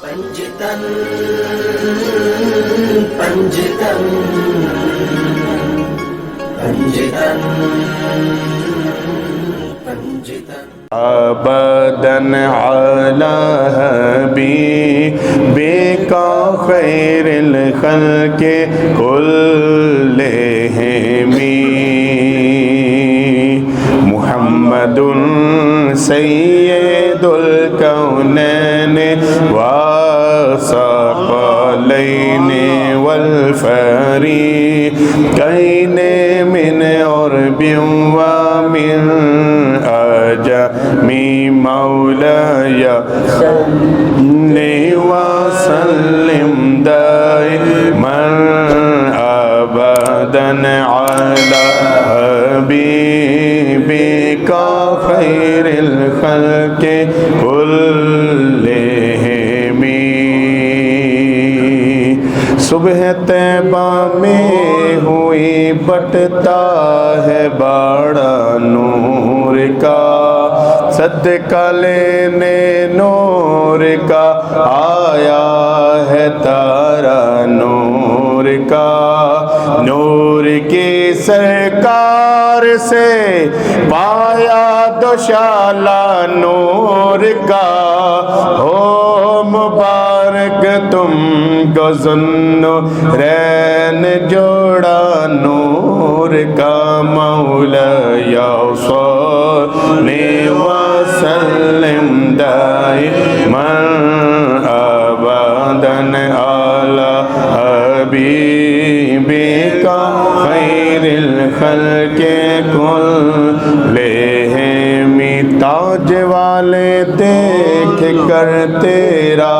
Panjitan, panjitan, panjitan, panjitan. أبداً على حبيبك خير الخلق كلهم محمد سيد الكونين والثقلين والفريقين من عرب ومن أجم مولاي صل وسلم دائما أبدا على حبيبك خير الخلق كلهم صبح طیبہ میں ہوئی بٹتا ہے باڑا نور کا صدقہ لینے نور کا آیا ہے تارا نور کا نور کی سرکار سے پایا دوشالہ نور کا ہو مبارک تم کو ذوالنورین جوڑا نور کا مولاي صل وسلم دائما أبدا على حبيبك خير الخلق كلهم تاج والے دیکھ کر تیرا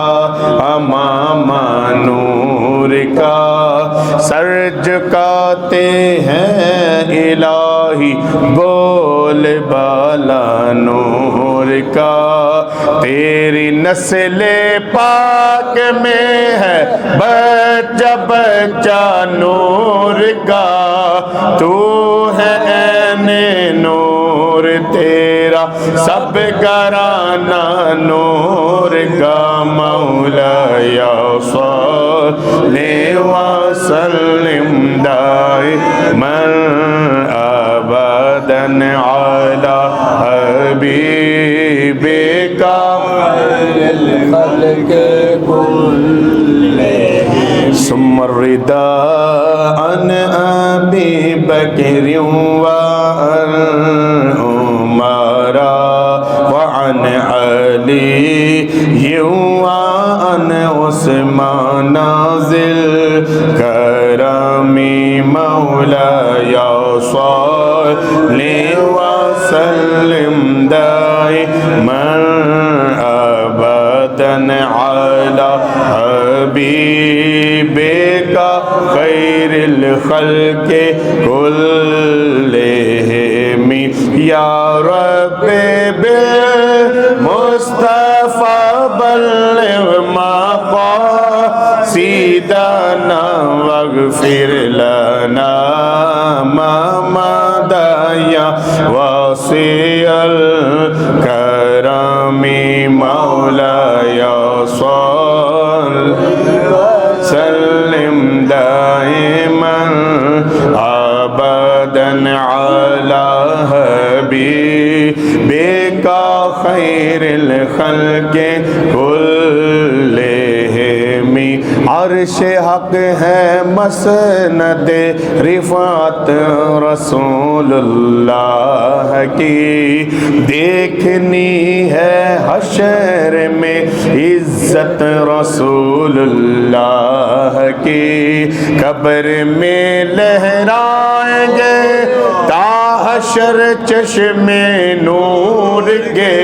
امامہ نور کا سر جھکاتے ہیں الہی بول بالا نور کا تیری نسل پاک میں ہے بچہ بچہ نور کا تو ہے عین نور تیرا سب گھرانہ نور کا مولاي صل وسلم دائما أبدا على حبيبك خير الخلق كلهم ثم الرضا عن أبي بكر وعن عمر وعن علي وعن عثمان ذي الكرم مولاي صل وسلم دائما أبدا على حبيبك خير الخلق كلهم يا رب بالمصطفى بلغ مقاصدنا واغفر لنا ما مضى يا واسع الكرم مولاي صل وسلم دائما أبدا على حبيبك خير الخلق كلهم عرش حق ہے مسند رفعت رسول اللہ کی دیکھنی ہے حشر میں عزت رسول اللہ کی قبر میں لہرائیں گے تا حشر چشم نور کے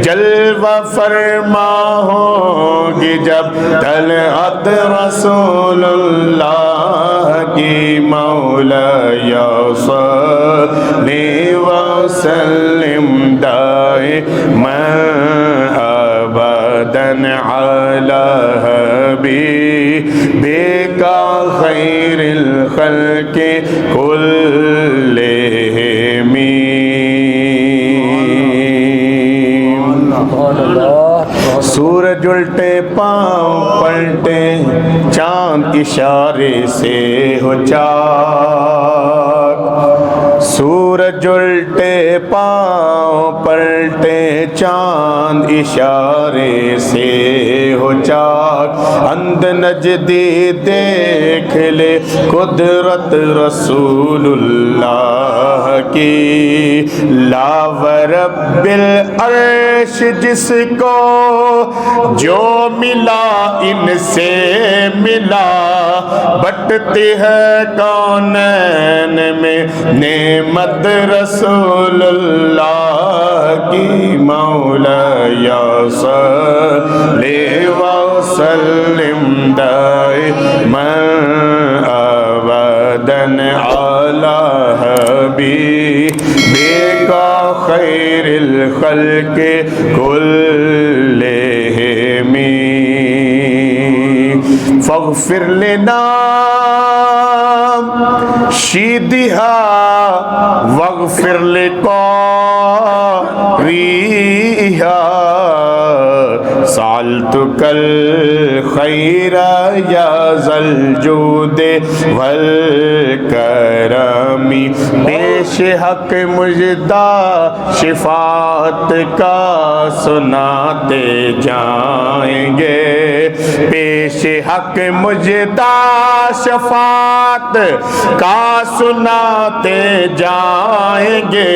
جلوہ فرما ہوگی جب طلعت رسول اللہ کی مولاي صل وسلم دائما أبدا على حبيبك خير الخلق كلهم سورج الٹے پاؤں پلٹے چاند اشارے سے ہو چاک سورج الٹے پاؤں پلٹے چاند اشارے سے ہو چاک اند نجدی دیکھ لے قدرت رسول اللہ کی لا ورب العرش جس کو جو ملا ان سے ملا بٹتی ہے کونین میں نعمت رسول اللہ کی مولا یا صلی وسلم دائما ابدا علی حبیبک خیر الخلق كلهم فاغفر لنا شیدها واغفر لقاریها سألتك الخير يا ذا الجود والكرم پیش حق مجدہ شفاعت کا سناتے جائیں گے پیش حق مجدہ شفاعت کا سناتے جائیں گے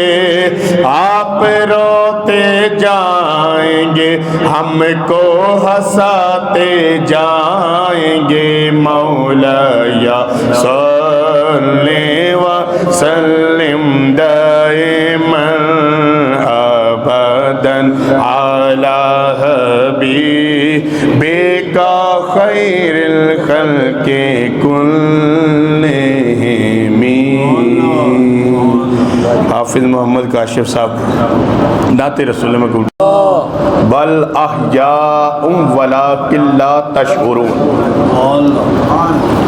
آپ روتے جائیں گے ہم کو ہنساتے جائیں گے مولا یا صلی وسلم دائما ابدا علی حبیبک خیر الخلق كلهم حافظ محمد کاشف صاحب نعت رسول میں قبول بل احیاء ولکن لا تشعرون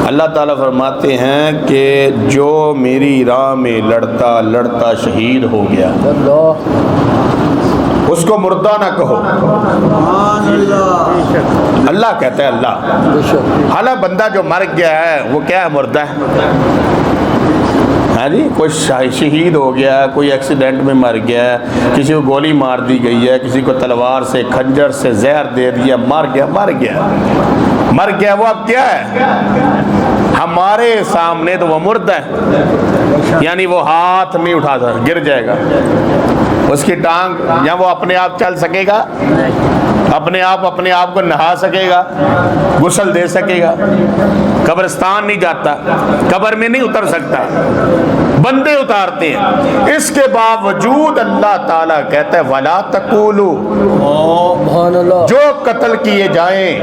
اللہ تعالیٰ فرماتے ہیں کہ جو میری راہ میں لڑتا لڑتا شہید ہو گیا اس کو مردہ نہ کہو اللہ کہتا ہے اللہ حالانکہ بندہ جو مر گیا ہے وہ کیا ہے مردہ ہے ہاں جی کوئی شہید ہو گیا ہے کوئی ایکسیڈنٹ میں مر گیا ہے کسی کو گولی مار دی گئی ہے کسی کو تلوار سے کھنجر سے زہر دے دیا مر گیا وہ اب کیا ہے ہمارے سامنے تو وہ مردہ ہے یعنی وہ ہاتھ نہیں اٹھا تھا گر جائے گا اس کی ٹانگ یا وہ اپنے آپ چل سکے گا اپنے آپ کو نہا سکے گا غسل دے سکے گا قبرستان نہیں جاتا قبر میں نہیں اتر سکتا بندے اتارتے ہیں اس کے باوجود اللہ تعالیٰ کہتا ہے وَلَا تَقُولُوا جو قتل کیے جائیں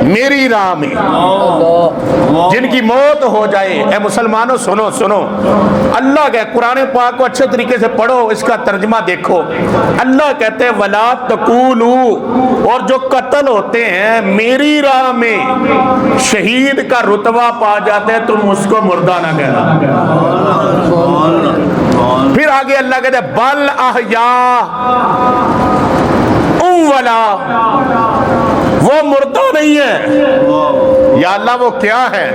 میری راہ میں جن کی موت ہو جائے اے مسلمانوں سنو اللہ کہ قرآن پاک کو اچھے طریقے سے پڑھو اس کا ترجمہ دیکھو اللہ کہتے ہیں وَلَا تَقُولُوا اور جو قتل ہوتے ہیں میری راہ میں شہید کا رتبہ پا جاتے ہیں تم اس کو مردہ نہ کہنا پھر آگے اللہ کہتے ہیں بل احیاء ولا وہ مردہ نہیں ہے یا اللہ وہ کیا ہے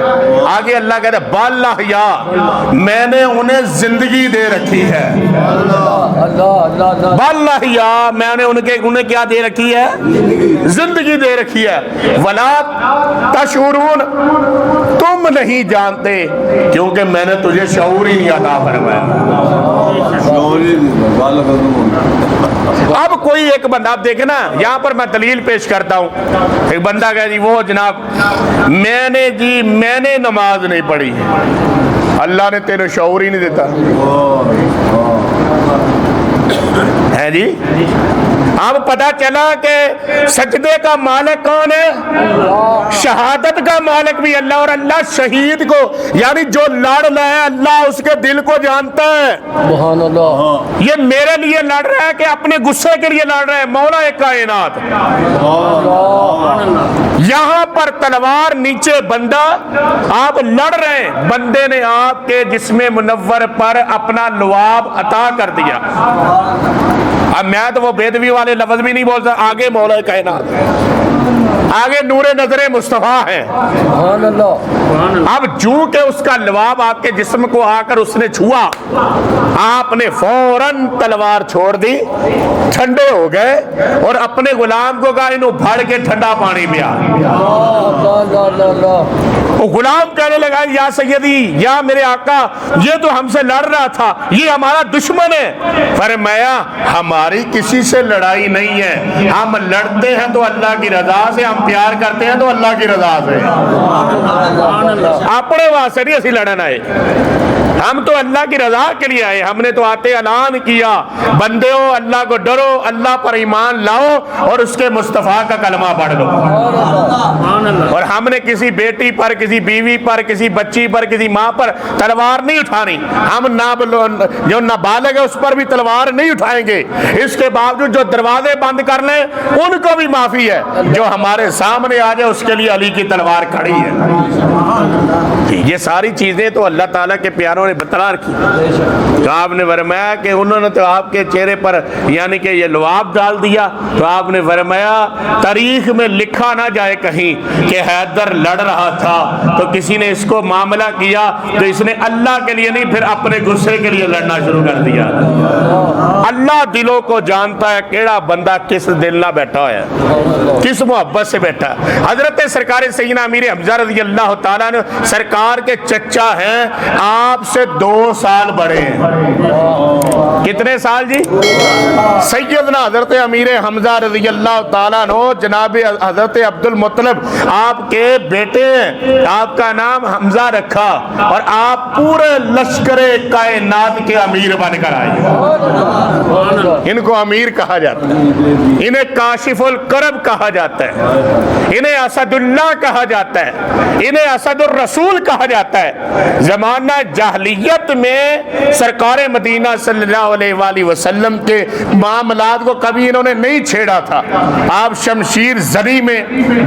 آگے اللہ کہتے ہیں بل احیاء میں نے انہیں زندگی دے رکھی ہے بل احیاء میں نے انہیں کیا دے رکھی ہے زندگی دے رکھی ہے ولا تشعرون تم نہیں جانتے کیونکہ میں نے تجھے شعور ہی نہیں عطا فرمایا اب کوئی ایک بندہ آپ دیکھیں نا یہاں پر میں دلیل پیش کرتا ہوں ایک بندہ کہا جی وہ جناب میں نے نماز نہیں پڑھی اللہ نے تیرے شعور ہی نہیں دیتا ہے جی اب پتا چلا کہ سجدے کا مالک کون ہے شہادت کا مالک بھی اللہ اور اللہ شہید کو یعنی جو لڑ رہا ہے اللہ اس کے دل کو جانتا ہے سبحان اللہ یہ میرے لیے لڑ رہا ہے کہ اپنے غصے کے لیے لڑ رہا ہے مولا کائنات یہاں پر تلوار نیچے بندہ آپ لڑ رہے ہیں بندے نے آپ کے جسم منور پر اپنا لعاب عطا کر دیا اب میں تو وہ بیدوی والے لفظ بھی نہیں بول سکتا، آگے مولا کائنات، آگے نور نظر مصطفیٰ ہے۔ اب جو کہ اس کا لواب آپ کے جسم کو آ کر اس نے چھوا، آپ نے فوراً تلوار چھوڑ دی، ٹھنڈے ہو گئے اور اپنے غلام کو کہا انہوں بھاڑ کے ٹھنڈا پانی پیا۔ وہ غلام کہنے لگا یا سیدی یا میرے آقا یہ تو ہم سے لڑ رہا تھا، یہ ہمارا دشمن ہے۔ فرمایا ہماری کسی سے لڑائی نہیں ہے، ہم لڑتے ہیں تو اللہ کی رضا سے، ہم پیار کرتے ہیں تو اللہ کی رضا سے، اپنے واسطے نہیں اسی لڑن آئے، ہم تو اللہ کی رضا کے لیے آئے۔ ہم نے تو آتے اعلان کیا بندیو اللہ کو ڈرو، اللہ پر ایمان لاؤ اور اس کے مصطفیٰ کا کلمہ پڑھ لو۔ اور ہم نے کسی بیٹی پر، کسی بیوی پر، کسی بچی پر، کسی ماں پر تلوار نہیں اٹھانی، ہم جو نابالغ ہے اس پر بھی تلوار نہیں اٹھائیں گے۔ اس کے باوجود جو دروازے بند کر لیں ان کو بھی معافی ہے، جو ہمارے سامنے آ جائے اس کے لیے علی کی تلوار کھڑی ہے۔ یہ ساری چیزیں تو اللہ تعالیٰ کے پیاروں نے بتلا رکھی۔ تو آپ نے فرمایا کہ انہوں نے تو آپ کے چہرے پر یعنی کہ یہ لعاب ڈال دیا، تو آپ نے فرمایا تاریخ میں لکھا نہ جائے کہیں کہ حیدر لڑ رہا تھا تو کسی نے اس کو معاملہ کیا تو اس نے اللہ کے لیے نہیں پھر اپنے غصے کے لیے لڑنا شروع کر دیا۔ اللہ دلوں کو جانتا ہے کیڑا بندہ کس دل نہ بیٹھا ہے، کس محبت سے بیٹھا ہے۔ حضرت سرکار سیدنا امیر حمزہ رضی اللہ تعالیٰ نے سرکار کے چچا ہیں، آپ سے 2 سال بڑے ہیں۔ کتنے سال جی؟ سیدنا حضرت امیر حمزہ رضی اللہ تعالیٰ عنہ جناب حضرت عبد المطلب آپ کے بیٹے ہیں، آپ کا نام حمزہ رکھا اور آپ پورے لشکر کائنات کے امیر بن کر آئے۔ ان کو امیر کہا جاتا ہے، انہیں کاشف الکرب کہا جاتا ہے، انہیں اسد اللہ کہا جاتا ہے، انہیں اسد الرسول کہا جاتا ہے۔ زمانہ جاہلیت میں سرکار مدینہ صلی اللہ علیہ وآلہ وسلم کے معاملات کو کبھی انہوں نے نہیں چھیڑا تھا۔ آپ شمشیر زنی میں،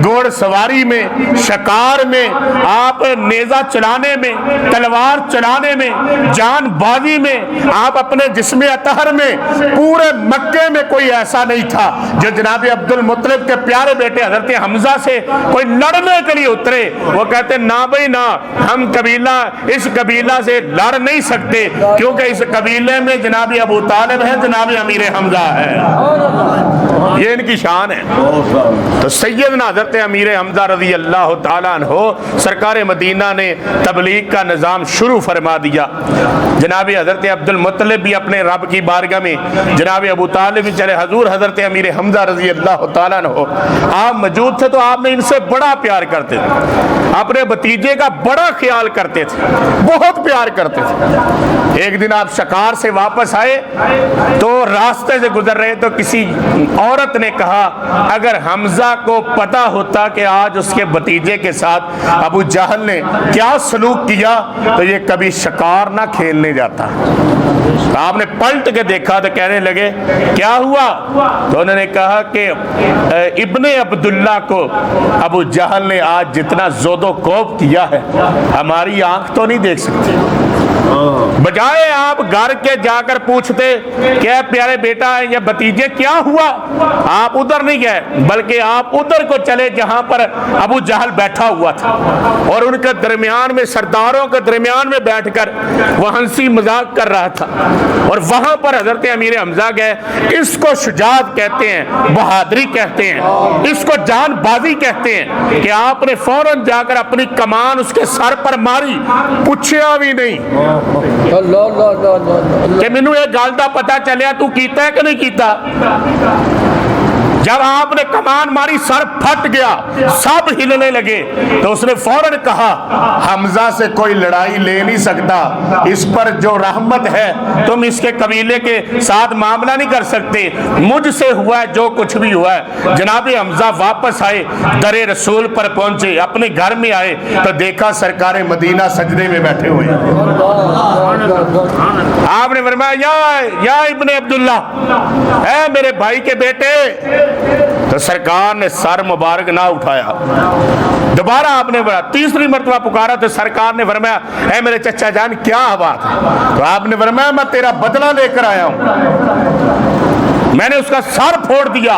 گھوڑ سواری میں، شکار میں، آپ نیزہ چلانے میں، تلوار چلانے میں، جان بازی میں، آپ اپنے جسم اطہر میں، پورے مکے میں کوئی ایسا نہیں تھا جو جناب عبد المطلب کے پیارے بیٹے حضرت حمزہ سے کوئی لڑنے کے لیے اترے۔ وہ کہتے نہ بھائی نہ، ہم قبیلہ اس قبیلہ سے لڑ نہیں سکتے کیونکہ اس قبیلے میں جناب ابو طالب ہے، جناب امیر حمزہ ہے، یہ ان کی شان ہے۔ تو سیدنا حضرت امیر حمزہ رضی اللہ تعالیٰ عنہ سرکار مدینہ نے تبلیغ کا نظام شروع فرما دیا۔ جناب حضرت عبد المطلب بھی اپنے رب کی بارگاہ میں، جناب ابو طالب بھی چلے، حضور حضرت امیر حمزہ رضی اللہ تعالیٰ عنہ آپ موجود تھے تو آپ نے ان سے بڑا پیار کرتے تھے، اپنے بھتیجے کا بڑا خیال کرتے تھے، بہت پیار کرتے تھے۔ ایک دن آپ شکار سے واپس آئے تو راستے سے گزر رہے تو کسی عورت نے کہا اگر حمزہ کو پتا ہوتا کہ آج اس کے بھتیجے کے ساتھ ابو جہل نے کیا سلوک کیا تو یہ کبھی شکار نہ کھیلنے جاتا۔ آپ نے پلٹ کے دیکھا تو کہنے لگے کیا ہوا؟ تو انہوں نے کہا کہ ابن عبداللہ کو ابو جہل نے آج جتنا زود و کوب کیا ہے ہماری آنکھ تو نہیں دیکھ سکتی۔ بجائے آپ گھر کے جا کر پوچھتے کیا پیارے بیٹا یا بھتیجے کیا ہوا، آپ ادھر نہیں گئے بلکہ آپ ادھر کو چلے جہاں پر ابو جہل بیٹھا ہوا تھا اور ان کے درمیان میں، سرداروں کے درمیان میں بیٹھ کر وہ ہنسی مذاق کر رہا تھا، اور وہاں پر حضرت امیر حمزہ گئے۔ اس کو شجاعت کہتے ہیں، بہادری کہتے ہیں، اس کو جان بازی کہتے ہیں کہ آپ نے فوراً جا کر اپنی کمان اس کے سر پر ماری، پوچھیا بھی نہیں کہ مینوں یہ گل دا پتا چلیا تو کیتا ہے کہ نہیں کیتا۔ جب آپ نے کمان ماری سر پھٹ گیا، سب ہلنے لگے تو اس نے فوراً کہا حمزہ سے کوئی لڑائی لے نہیں سکتا، اس پر جو رحمت ہے تم اس کے قبیلے کے ساتھ معاملہ نہیں کر سکتے، مجھ سے ہوا ہے جو کچھ بھی ہوا ہے۔ جناب حمزہ واپس آئے، در رسول پر پہنچے، اپنے گھر میں آئے تو دیکھا سرکار مدینہ سجدے میں بیٹھے ہوئے۔ آپ نے فرمایا یا ابن عبداللہ، اے میرے بھائی کے بیٹے۔ تو سرکار نے سر مبارک نہ اٹھایا، دوبارہ آپ نے تیسری مرتبہ پکارا تو سرکار نے فرمایا اے میرے چچا جان کیا بات ہے؟ تو آپ نے فرمایا میں تیرا بدلہ لے کر آیا ہوں۔ میں نے اس کا سر پھوڑ دیا۔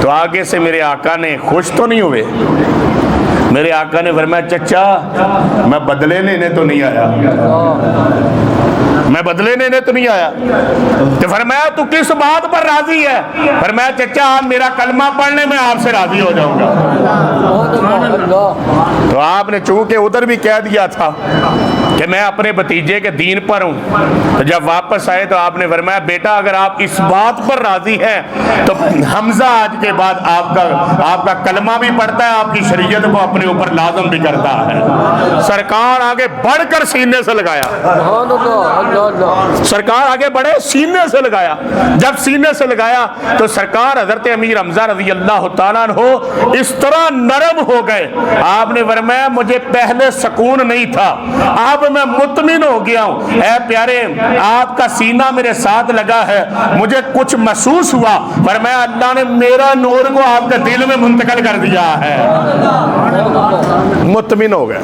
تو آگے سے میرے آقا نے خوش تو نہیں ہوئے، میرے آقا نے فرمایا چچا میں بدلے لینے تو نہیں آیا، میں بدلے لینے تو نہیں آیا۔ تو فرمایا تو کس بات پر راضی ہے؟ فرمایا چچا آپ میرا کلمہ پڑھنے میں آپ سے راضی ہو جاؤں گا۔ تو آپ نے چونکہ ادھر بھی کہہ دیا تھا کہ میں اپنے بھتیجے کے دین پر ہوں، تو جب واپس آئے تو آپ نے فرمایا بیٹا اگر آپ اس بات پر راضی ہیں تو حمزہ آج کے بعد آپ کا کلمہ بھی پڑھتا ہے، آپ کی شریعت کو اپنے اوپر لازم بھی کرتا ہے۔ سرکار آگے بڑھ کر سینے سے لگایا، سرکار آگے بڑھے سینے سے لگایا۔ جب سینے سے لگایا تو سرکار حضرت امیر حمزہ رضی اللہ تعالیٰ عنہ اس طرح نرم ہو گئے، آپ نے فرمایا مجھے پہلے سکون نہیں تھا، اب میں مطمئن ہو گیا ہوں۔ اے پیارے آپ کا سینہ میرے ساتھ لگا ہے، مجھے کچھ محسوس ہوا، فرمایا اللہ نے میرا نور کو آپ کے دل میں منتقل کر دیا ہے۔ مطمئن ہو گئے۔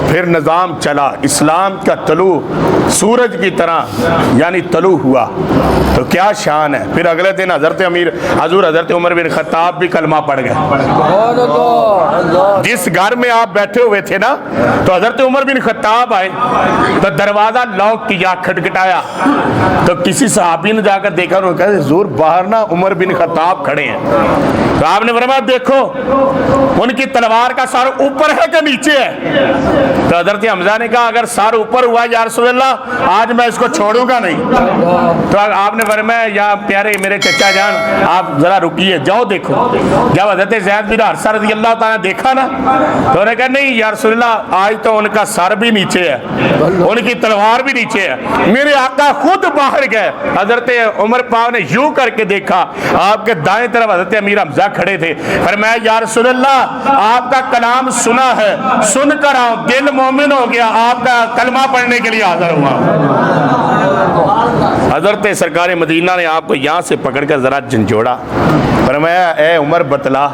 پھر نظام چلا، اسلام کا طلوع سورج کی طرح یعنی طلوع ہوا، تو کیا شان ہے۔ پھر اگلے دن حضرت عمر بن خطاب بھی کلمہ پڑھ گئے۔ جس گھر میں آپ بیٹھے ہوئے تھے نا، تو حضرت عمر بن خطاب آئے تو دروازہ لاک کیا، کھٹکھٹایا، تو کسی صحابی نے جا کر دیکھا، انہوں نے کہا حضور باہر نا عمر بن خطاب کھڑے ہیں۔ تو آپ نے فرمایا دیکھو ان کی تلوار کا سر اوپر ہے کہ نیچے ہے؟ تو حضرت حمزہ نے کہا اگر سر اوپر ہوا یا رسول اللہ آج میں اس کو چھوڑوں گا نہیں۔ تو آپ نے فرمایا یا پیارے میرے چچا جان آپ ذرا رکیے، جاؤ دیکھو۔ جب حضرت زید بن حارثہ رضی اللہ تعالیٰ نے دیکھا نا، تو انہوں نے کہا نہیں یا رسول اللہ آج تو ان کا سر بھی نیچے ہے، ان کی تلوار بھی نیچے ہے۔ میرے آقا خود باہر گئے، حضرت عمر پاک نے یوں کر کے دیکھا، آپ کے دائیں طرف حضرت امیر حمزہ کھڑے تھے۔ فرمایا یا رسول اللہ آپ کا کلام سنا ہے، سن کر آؤ، دل مومن ہو گیا، آپ کا کلمہ پڑھنے کے لیے حاضر ہوا۔ حضرت سرکار مدینہ نے آپ کو یہاں سے پکڑ کر ذرا جھنجھوڑا، فرمایا اے عمر بتلا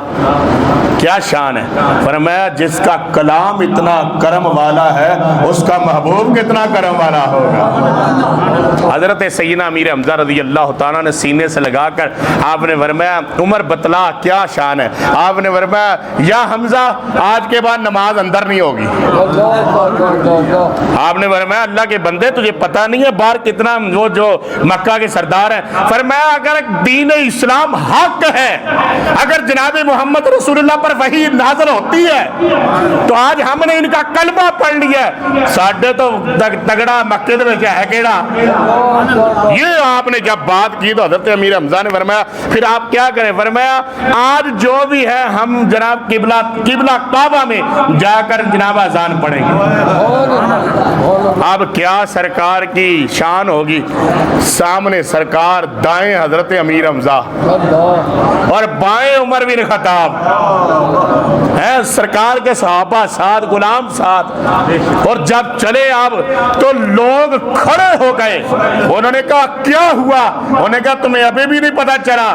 کیا شان ہے؟ فرمایا جس کا کلام اتنا کرم والا ہے اس کا محبوب کتنا کرم والا ہوگا۔ حضرت سیدنا امیر حمزہ رضی اللہ تعالیٰ نے سینے سے لگا کر آپ نے فرمایا عمر بتلا کیا شان ہے؟ آپ نے فرمایا یا حمزہ آج کے بعد نماز اندر نہیں ہوگی۔ آپ نے فرمایا اللہ کے بندے تجھے پتہ نہیں ہے باہر کتنا وہ جو مکہ کے سردار ہیں۔ فرمایا اگر دین اسلام حق ہے، اگر جناب محمد رسول اللہ پر وحی نازل ہوتی ہے تو آج ہم نے ان کا کلمہ پڑھ لیا ہے، ساڈے تو تگڑا مکے دے وچ ہے کیڑا۔ یہ آپ نے جب بات کی تو حضرت امیر حمزہ نے فرمایا پھر آپ کیا کریں؟ فرمایا آج جو بھی ہے ہم جناب قبلہ کعبہ میں جا کر جناب اذان پڑھیں گے۔ اب کیا سرکار کی شان ہوگی، سامنے سرکار، دائیں حضرت امیر حمزہ اور بائیں عمر بن خطاب، سرکار کے صحابہ ساتھ، غلام ساتھ، اور جب چلے آپ تو لوگ کھڑے ہو گئے۔ انہوں نے کہا کیا ہوا؟ انہوں نے کہا تمہیں ابھی بھی نہیں پتا چلا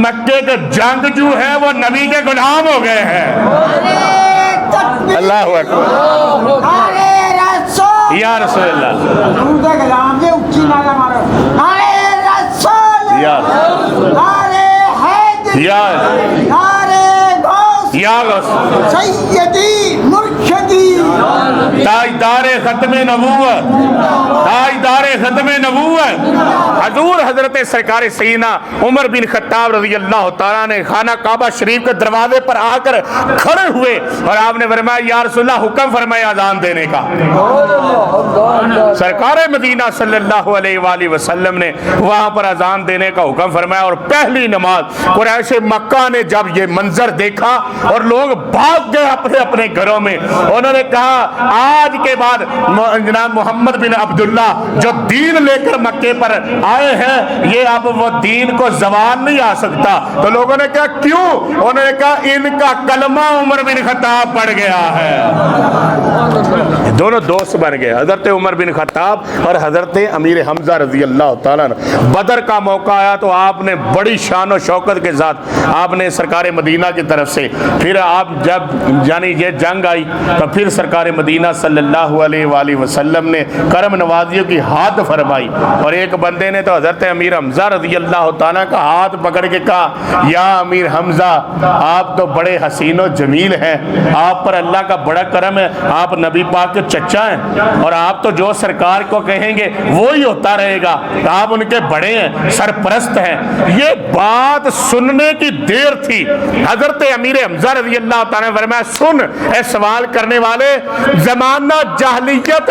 مکے کے جنگ جو ہے وہ نبی کے غلام ہو گئے ہیں۔ اللہ اکبر یا رسول اللہ یا سیدی مرشدی تاجدار ختم نبوت، تاجدار ختم نبوت حضور حضرت سرکار سیدنا عمر بن خطاب رضی اللہ تعالیٰ نے خانہ کعبہ شریف کے دروازے پر آ کر کھڑے ہوئے اور آپ نے فرمایا یا رسول اللہ حکم فرمائے اذان دینے کا۔ سرکار مدینہ صلی اللہ علیہ وآلہ وسلم نے وہاں پر اذان دینے کا حکم فرمایا، اور پہلی نماز قریش مکہ نے جب یہ منظر دیکھا اور لوگ بھاگ گئے اپنے اپنے گھروں میں، انہوں نے کہا آج کے بعد جناب محمد بن عبداللہ جو دین لے کر مکے پر آئے ہیں یہ اب وہ دین کو زوال نہیں آ سکتا۔ تو لوگوں نے کہا کیوں؟ انہوں نے کہا ان کا کلمہ عمر بن خطاب پڑھ گیا ہے۔ دونوں دوست بن گئے، حضرت عمر بن خطاب اور حضرت امیر حمزہ رضی اللہ تعالیٰ عنہ۔ بدر کا موقع آیا تو آپ نے بڑی شان و شوکت کے ساتھ آپ نے سرکار مدینہ کی طرف سے، پھر آپ جب یعنی یہ جنگ آئی تو پھر سرکار مدینہ صلی اللہ علیہ وآلہ وسلم نے کرم نوازیوں کی ہاتھ فرمائی، اور ایک بندے نے تو حضرت امیر حمزہ رضی اللہ تعالیٰ کا ہاتھ پکڑ کے کہا یا امیر حمزہ آپ تو بڑے حسین و جمیل ہیں، آپ پر اللہ کا بڑا کرم ہے، آپ نبی پاک کے چچا ہیں اور آپ تو جو سرکار کو کہیں گے وہی ہوتا رہے گا، آپ ان کے بڑے ہیں، سرپرست ہیں۔ یہ بات سننے کی دیر تھی، حضرت امیر حمزہ رضی اللہ تعالیٰ نے فرمایا سن اے سوال کرنے والے، زمانہ جاہلیت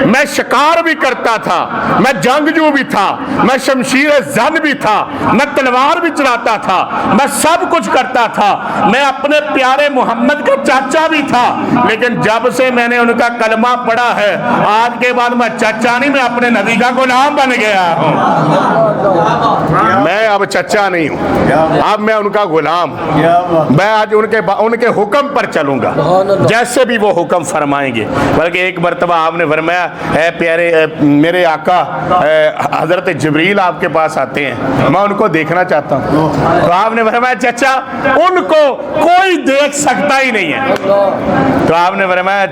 میں شکار بھی کرتا تھا، میں جنگجو بھی تھا، میں شمشیر زن بھی تھا، میں تلوار بھی چلاتا تھا، میں سب کچھ کرتا تھا، میں اپنے پیارے محمد کا چاچا بھی تھا، لیکن جب سے میں نے ان کا کلمہ پڑھا ہے آج کے بعد میں چاچا نہیں، میں اپنے نبی کا غلام بن گیا ہوں۔ میں اب چچا نہیں ہوں، اب میں ان کا غلام، میں آج ان کے حکم پر چلوں گا جیسے بھی وہ حکم فرمائیں گے۔ بلکہ ایک مرتبہ آپ نے فرمایا اے پیارے میرے آقا حضرت جبریل آپ کے پاس آتے ہیں، میں ان کو دیکھنا چاہتا ہوں، تو آپ نے فرمایا چچا ان کو کوئی دیکھ سکتا ہی نہیں ہے۔ تو آپ نے فرمایا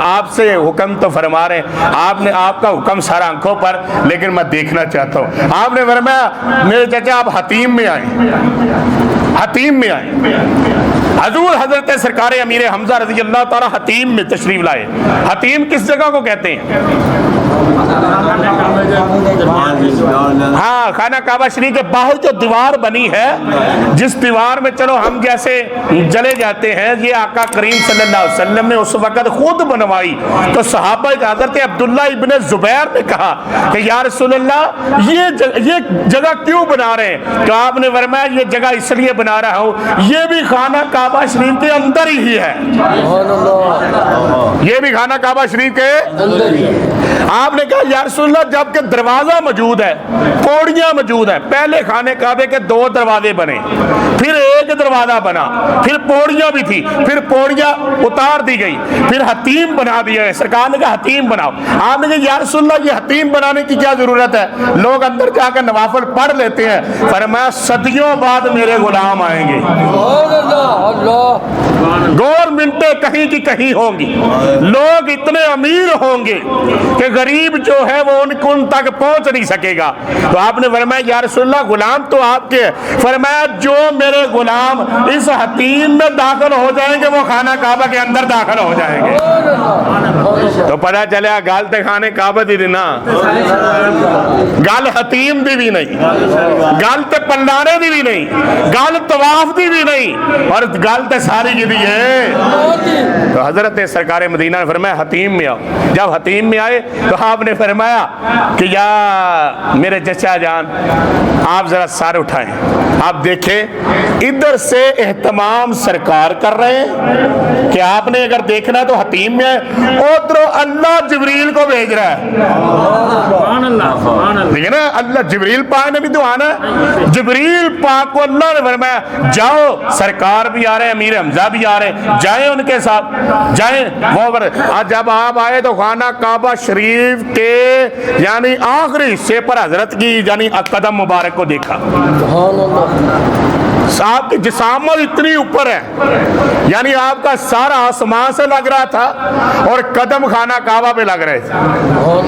آپ سے حکم تو فرما رہے ہیں، آپ کا حکم سارا آنکھوں پر، لیکن میں دیکھنا چاہتا ہوں۔ آپ نے فرمایا میرے چچا آپ حتیم میں آئیں، حتیم میں آئیں۔ حضور حضرت سرکار امیر حمزہ رضی اللہ تعالیٰ حتیم میں تشریف لائے۔ حتیم کس جگہ کو کہتے ہیں؟ ہاں، خانہ کعبہ شریف کے باہر جو دیوار بنی ہے، جس دیوار میں چلو ہم جیسے چلے جاتے ہیں، یہ آقا کریم صلی اللہ علیہ وسلم نے اس وقت خود بنوائی۔ تو صحابہ حضرت عبداللہ ابن زبیر نے کہا کہ یا رسول اللہ یہ جگہ کیوں بنا رہے ہیں؟ تو آپ نے فرمایا یہ جگہ اس لیے بنا رہا ہوں، یہ بھی خانہ کعبہ شریف کے اندر ہی ہے، یہ بھی خانہ کعبہ شریف کے اندر ہی ہے۔ آپ نے کہا یا رسول اللہ جب کہ دروازہ موجود ہے، پوڑیاں موجود ہیں، پہلے خانے کعبے کے 2 دروازے بنے، پھر ایک دروازہ بنا، پھر پوڑیاں بھی تھی، پھر پوڑیاں اتار دی گئی، پھر حتیم بنا دیا گیا۔ سرکار نے کہا حتیم بناؤ۔ آپ نے کہا یا رسول اللہ یہ حتیم بنانے کی کیا ضرورت ہے، لوگ اندر جا کر نوافل پڑھ لیتے ہیں۔ فرمایا صدیوں بعد میرے غلام آئیں گے، گورنمنٹیں کہیں کی کہیں ہوں گی، لوگ اتنے امیر ہوں گے کہ غریب جو ہے وہ ان تک پہنچ نہیں سکے گا۔ تو آپ نے فرمایا یا رسول اللہ غلام تو آپ کے، فرمایا جو میرے غلام اس حتیم میں داخل ہو جائیں گے وہ خانہ کعبہ کے اندر داخل ہو جائیں گے۔ تو پتہ چلیا گل تے خانے کعبہ دی نا، گل حتیم دی بھی نہیں، گل تے پلانے دی بھی نہیں، گل طواف دی بھی نہیں، اور گل تے ساری کی دی ہے۔ تو حضرت سرکار مدینہ نے فرمایا حتیم میں آؤ۔ جب حتیم میں آئے تو آپ نے فرمایا کہ یا میرے چچا جان آپ ذرا سر اٹھائیں، آپ دیکھیں ادھر سے اہتمام سرکار کر رہے ہیں کہ آپ نے اگر دیکھنا تو حتیم میں آئے، ادھر اللہ جبریل کو بھیج رہا ہے، دیکھیں نا اللہ جبریل پاک نے بھی تو آنا ہے، جبریل پاک کو اللہ نے فرمایا جاؤ، سرکار بھی آ رہے ہیں، امیر حمزہ بھی آ رہے ہیں، جائیں ان کے ساتھ جائیں۔ وہ جب آپ آئے تو خانہ کعبہ شریف کے یعنی آخری حصے پر حضرت کی یعنی قدم مبارک کو دیکھا، آپ کی جسامت اتنی اوپر ہے، یعنی آپ کا سارا آسمان سے لگ رہا تھا اور قدم خانہ کعبہ پہ لگ رہے تھے،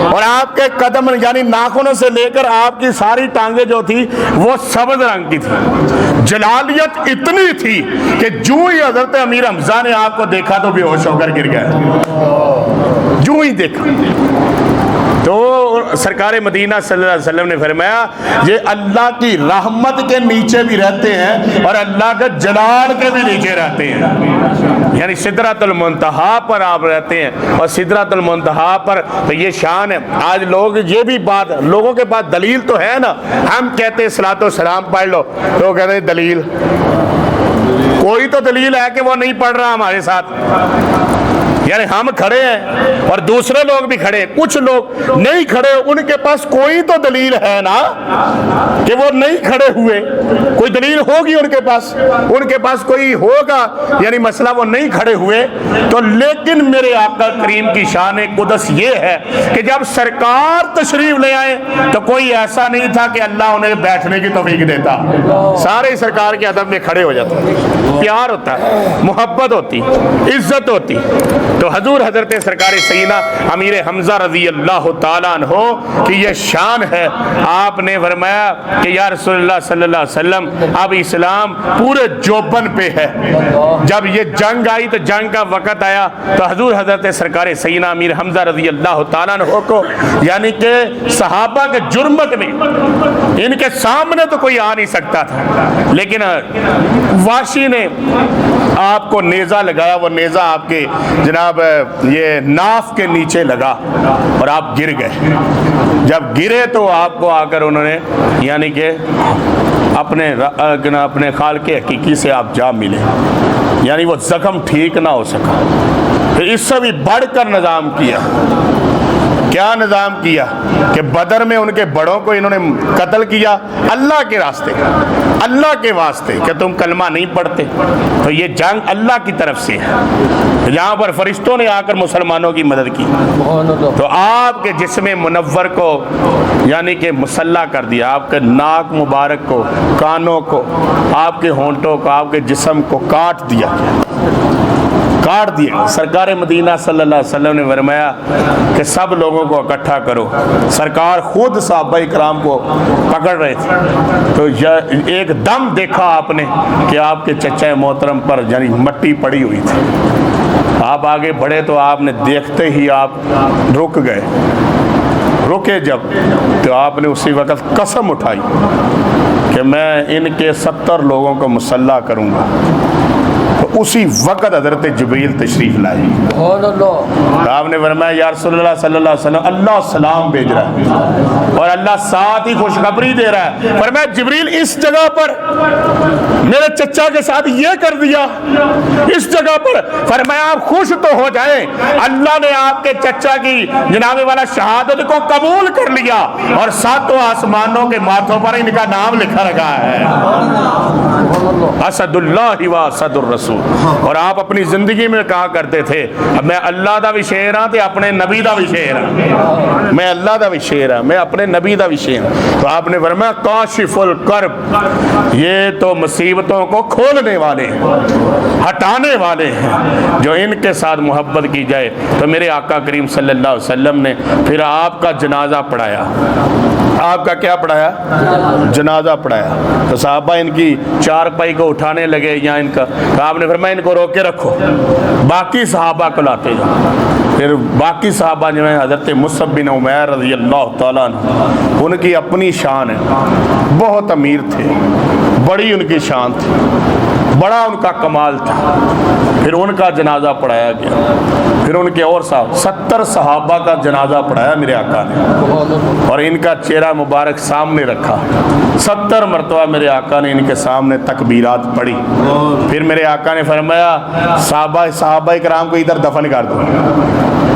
اور آپ کے قدم یعنی ناخنوں سے لے کر آپ کی ساری ٹانگیں جو تھی وہ سبز رنگ کی تھی۔ جلالیت اتنی تھی کہ جو ہی حضرت امیر حمزہ نے آپ کو دیکھا تو بے ہوش ہو کر گر گئے، جو ہی دیکھا۔ تو سرکار مدینہ صلی اللہ علیہ وسلم نے فرمایا یہ اللہ کی رحمت کے نیچے بھی رہتے ہیں اور اللہ کے جلال کے بھی نیچے رہتے ہیں، یعنی سدرۃ المنتہا پر آپ رہتے ہیں، اور سدرۃ المنتہا پر تو یہ شان ہے۔ آج لوگ یہ بھی بات، لوگوں کے پاس دلیل تو ہے نا، ہم کہتے ہیں صلاۃ و سلام پڑھ لو، تو کہتے ہیں دلیل، کوئی تو دلیل ہے کہ وہ نہیں پڑھ رہا ہمارے ساتھ، یعنی ہم کھڑے ہیں اور دوسرے لوگ بھی کھڑے، کچھ لوگ نہیں کھڑے، ان کے پاس کوئی تو دلیل ہے نا کہ وہ نہیں کھڑے ہوئے، کوئی دلیل ہوگی ان کے پاس کوئی ہوگا، یعنی مسئلہ وہ نہیں کھڑے ہوئے۔ تو لیکن میرے آقا کریم کی شان قدس یہ ہے کہ جب سرکار تشریف لے آئے تو کوئی ایسا نہیں تھا کہ اللہ انہیں بیٹھنے کی توفیق دیتا، سارے سرکار کے ادب میں کھڑے ہو جاتے، پیار ہوتا، محبت ہوتی، عزت ہوتی۔ تو حضور حضرت سرکار سیدنا امیر حمزہ رضی اللہ تعالیٰ عنہ کی یہ شان ہے. آپ نے فرمایا کہ یا رسول اللہ صلی اللہ علیہ وسلم اب اسلام پورے جوبن پہ ہے. جب یہ جنگ آئی تو جنگ کا وقت آیا تو حضور حضرت سرکار سیدنا امیر حمزہ رضی اللہ تعالیٰ عنہ کو یعنی کہ صحابہ کے جرمت میں ان کے سامنے تو کوئی آ نہیں سکتا تھا، لیکن واشی نے آپ کو نیزہ لگایا. وہ نیزہ آپ کے جناب یہ ناف کے نیچے لگا اور آپ گر گئے. جب گرے تو آپ کو آ کر انہوں نے یعنی کہ اپنے خالق حقیقی سے آپ جا ملے، یعنی وہ زخم ٹھیک نہ ہو سکا. پھر اس سے بھی بڑھ کر نظام کیا. کیا نظام کیا کہ بدر میں ان کے بڑوں کو انہوں نے قتل کیا اللہ کے راستے، اللہ کے واسطے کہ تم کلمہ نہیں پڑھتے. تو یہ جنگ اللہ کی طرف سے ہے. یہاں پر فرشتوں نے آ کر مسلمانوں کی مدد کی. تو آپ کے جسم منور کو یعنی کہ مسلح کر دیا. آپ کے ناک مبارک کو، کانوں کو، آپ کے ہونٹوں کو، آپ کے جسم کو کاٹ دیا. سرکار مدینہ صلی اللہ علیہ وسلم نے فرمایا کہ سب لوگوں کو اکٹھا کرو. سرکار خود صحابہ کرام کو پکڑ رہے تھے تو ایک دم دیکھا آپ نے کہ آپ کے چچا محترم پر یعنی مٹی پڑی ہوئی تھی. آپ آگے بڑھے تو آپ نے دیکھتے ہی آپ رک گئے. رکے جب تو آپ نے اسی وقت قسم اٹھائی کہ میں ان کے 70 لوگوں کو مسلح کروں گا. اسی وقت حضرت جبریل تشریف لائی. آپ نے فرمایا یا رسول اللہ صلی اللہ علیہ وسلم اللہ سلام بھیج رہا ہے اور اللہ ساتھ ہی خوشخبری دے رہا ہے. فرمایا جبریل اس جگہ پر میرے چچا کے ساتھ یہ کر دیا، اس جگہ پر. فرمایا آپ خوش تو ہو جائیں، اللہ نے آپ کے چچا کی جناب والا شہادت کو قبول کر لیا اور 7 آسمانوں کے ماتھوں پر ان کا نام لکھا رکھا ہے اسد اللہ و اسد الرسول. اور آپ اپنی زندگی میں کہا کرتے تھے میں اللہ دا بھی شیر ہاں تے اپنے نبی دا بھی شیر ہاں. میں اللہ دا بھی شیر ہاں، میں اپنے نبی دا بھی شیر ہاں. تو آپ نے فرمایا کاشف الکرب، یہ تو مصیبتوں کو کھولنے والے ہیں، ہٹانے والے ہیں. جو ان کے ساتھ محبت کی جائے. تو میرے آقا کریم صلی اللہ علیہ وسلم نے پھر آپ کا جنازہ پڑھایا. آپ کا کیا پڑھایا؟ جنازہ پڑھایا. تو صحابہ ان کی چارپائی کو اٹھانے لگے یا ان کا، آپ نے فرمایا ان کو روک کے رکھو، باقی صحابہ کو لاتے جاؤ. پھر باقی صحابہ جو ہیں حضرت مصعب بن عمیر رضی اللہ تعالیٰ عنہ، ان کی اپنی شان ہے، بہت امیر تھے، بڑی ان کی شان تھی، بڑا ان کا کمال تھا. پھر ان کا جنازہ پڑھایا گیا. پھر ان کے اور 70 صحابہ کا جنازہ پڑھایا میرے آقا نے اور ان کا چہرہ مبارک سامنے رکھا. 70 مرتبہ میرے آقا نے ان کے سامنے تکبیرات پڑھی. پھر میرے آقا نے فرمایا صحابہ کرام کو ادھر دفن کر دو،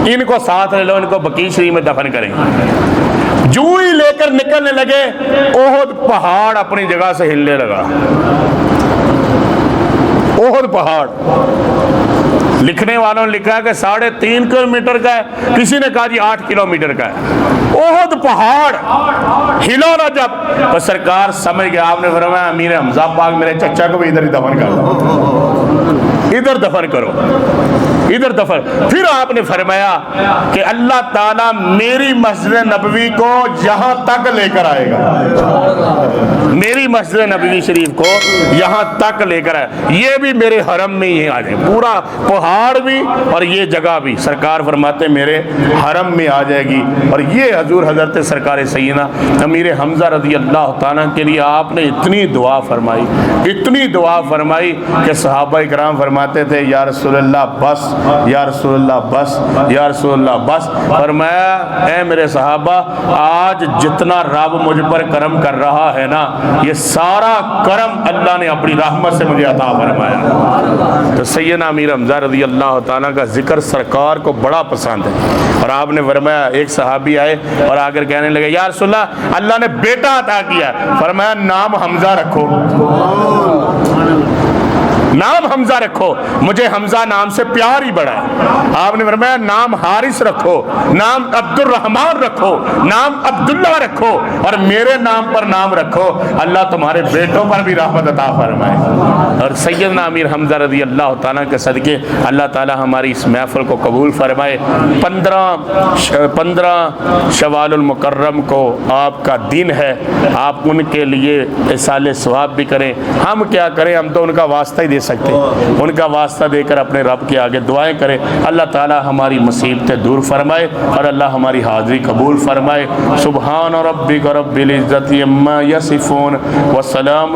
ان کو ساتھ لے لو، ان کو بقیع شریف میں دفن کریں. جو ہی لے کر نکلنے لگے احد پہاڑ اپنی جگہ سے ہلنے لگا. احد پہاڑ لکھنے والوں نے لکھا ہے کہ 3.5 کلومیٹر کا ہے، کسی نے کہا جی 8 کلومیٹر کا ہے. احد پہاڑ ہلا نہ جب تو سرکار سمجھ گیا. آپ نے فرمایا امیر حمزہ پاک میرے چچا کو بھی ادھر ہی دفن کر دو، ادھر دفن کرو، ادھر دفن. پھر آپ نے فرمایا کہ اللہ تعالیٰ میری مسجد نبوی کو یہاں تک لے کر آئے گا، میری مسجد نبوی شریف کو یہاں تک لے کر آئے. یہ بھی میرے حرم میں ہی آ جائے، پورا پہاڑ بھی اور یہ جگہ بھی سرکار فرماتے میرے حرم میں آ جائے گی. اور یہ حضور حضرت سرکار سیدنا امیر حمزہ رضی اللہ تعالیٰ کے لیے آپ نے اتنی دعا فرمائی، اتنی دعا فرمائی کہ صحابہ کرام فرماتے تھے یا رسول اللہ بس، یا رسول اللہ بس، یا رسول اللہ بس. فرمایا اے میرے صحابہ آج جتنا رب مجھ پر کرم کر رہا ہے نا، یہ سارا کرم اللہ نے اپنی رحمت سے مجھے عطا فرمایا. تو سیدنا امیر حمزہ رضی اللہ تعالیٰ کا ذکر سرکار کو بڑا پسند ہے. اور آپ نے فرمایا ایک صحابی آئے اور آ کر کہنے لگے یا رسول اللہ اللہ نے بیٹا عطا کیا. فرمایا نام حمزہ رکھو. نام حمزہ رکھو، مجھے حمزہ نام سے پیار ہی بڑا ہے۔ آپ نے فرمایا نام حارث رکھو، نام عبد الرحمن رکھو، نام عبداللہ رکھو، اور میرے نام پر نام رکھو، اللہ تمہارے بیٹوں پر بھی رحمت عطا فرمائے۔ اور سیدنا امیر حمزہ رضی اللہ تعالیٰ کے صدقے اللہ تعالیٰ ہماری اس محفل کو قبول فرمائے۔ 15 شوال المکرم کو آپ کا دن ہے، آپ ان کے لیے اصال ثواب بھی کریں۔ ہم کیا کریں، ہم تو ان کا واسطہ ہی دے سکتے ہیں، ان کا واسطہ دے کر اپنے رب کے آگے دعائیں کریں۔ اللہ تعالیٰ ہماری مصیبتیں دور فرمائے اور اللہ ہماری حاضری قبول فرمائے۔ سبحان ربک رب العزت عما یصفون وسلام